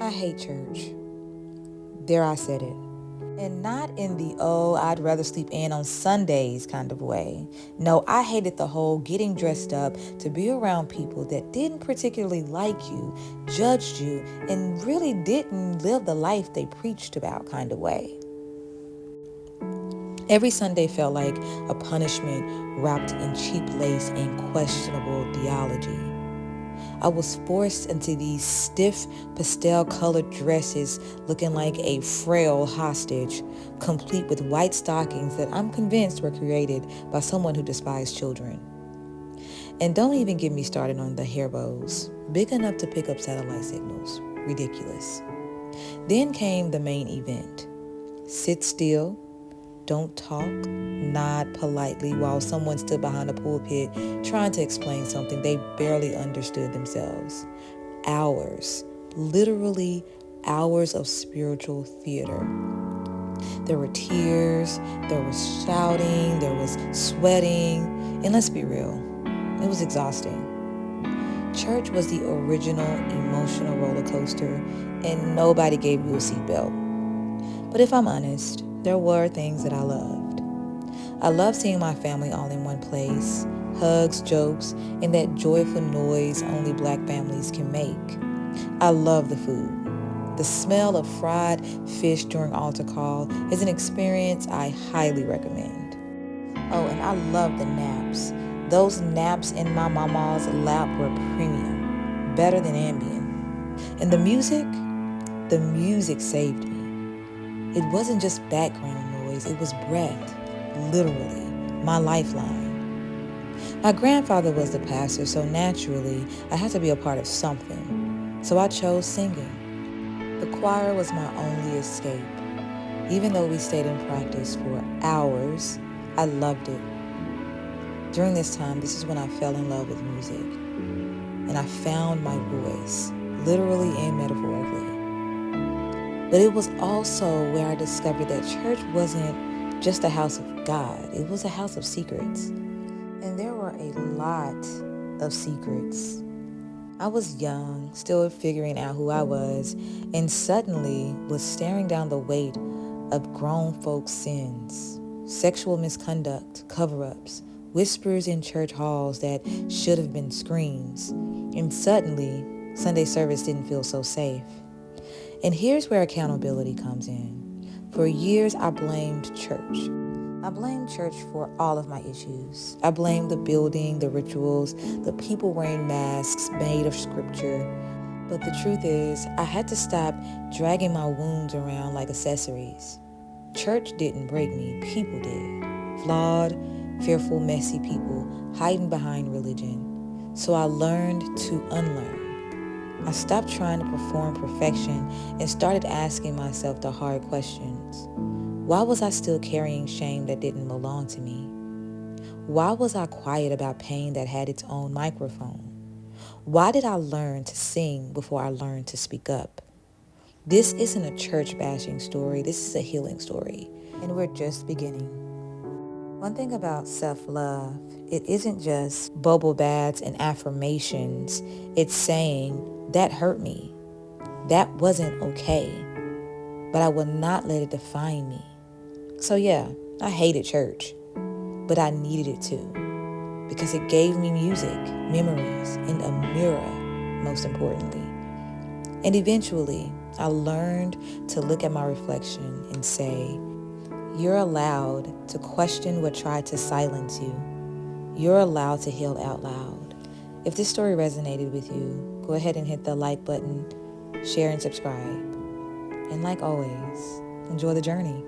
I hate church. There, I said it. And not in the, I'd rather sleep in on Sundays kind of way. No, I hated the whole getting dressed up to be around people that didn't particularly like you, judged you, and really didn't live the life they preached about kind of way. Every Sunday felt like a punishment wrapped in cheap lace and questionable theology. I was forced into these stiff pastel-colored dresses looking like a frail hostage, complete with white stockings that I'm convinced were created by someone who despised children. And don't even get me started on the hair bows, big enough to pick up satellite signals. Ridiculous. Then came the main event. Sit still, don't talk, nod politely while someone stood behind a pulpit trying to explain something they barely understood themselves. Hours, literally hours of spiritual theater. There were tears, there was shouting, there was sweating, and let's be real, it was exhausting. Church was the original emotional roller coaster, and nobody gave you a seatbelt. But if I'm honest, there were things that I loved. I loved seeing my family all in one place, hugs, jokes, and that joyful noise only Black families can make. I love the food. The smell of fried fish during altar call is an experience I highly recommend. Oh, and I love the naps. Those naps in my mama's lap were premium, better than Ambien. And the music saved me. It wasn't just background noise, it was breath, literally, my lifeline. My grandfather was the pastor, so naturally, I had to be a part of something. So I chose singing. The choir was my only escape. Even though we stayed in practice for hours, I loved it. During this time, this is when I fell in love with music. And I found my voice, literally and metaphorically. But it was also where I discovered that church wasn't just a house of God. It was a house of secrets. And there were a lot of secrets. I was young, still figuring out who I was, and suddenly was staring down the weight of grown folks' sins, sexual misconduct, cover-ups, whispers in church halls that should have been screams. And suddenly, Sunday service didn't feel so safe. And here's where accountability comes in. For years, I blamed church. I blamed church for all of my issues. I blamed the building, the rituals, the people wearing masks made of scripture. But the truth is, I had to stop dragging my wounds around like accessories. Church didn't break me, people did. Flawed, fearful, messy people hiding behind religion. So I learned to unlearn. I stopped trying to perform perfection and started asking myself the hard questions. Why was I still carrying shame that didn't belong to me? Why was I quiet about pain that had its own microphone? Why did I learn to sing before I learned to speak up? This isn't a church bashing story. This is a healing story, and we're just beginning. One thing about self-love, it isn't just bubble baths and affirmations. It's saying, that hurt me. That wasn't okay. But I will not let it define me. So yeah, I hated church, but I needed it too, because it gave me music, memories, and a mirror, most importantly. And eventually, I learned to look at my reflection and say, you're allowed to question what tried to silence you. You're allowed to heal out loud. If this story resonated with you, go ahead and hit the like button, share and subscribe. And like always, enjoy the journey.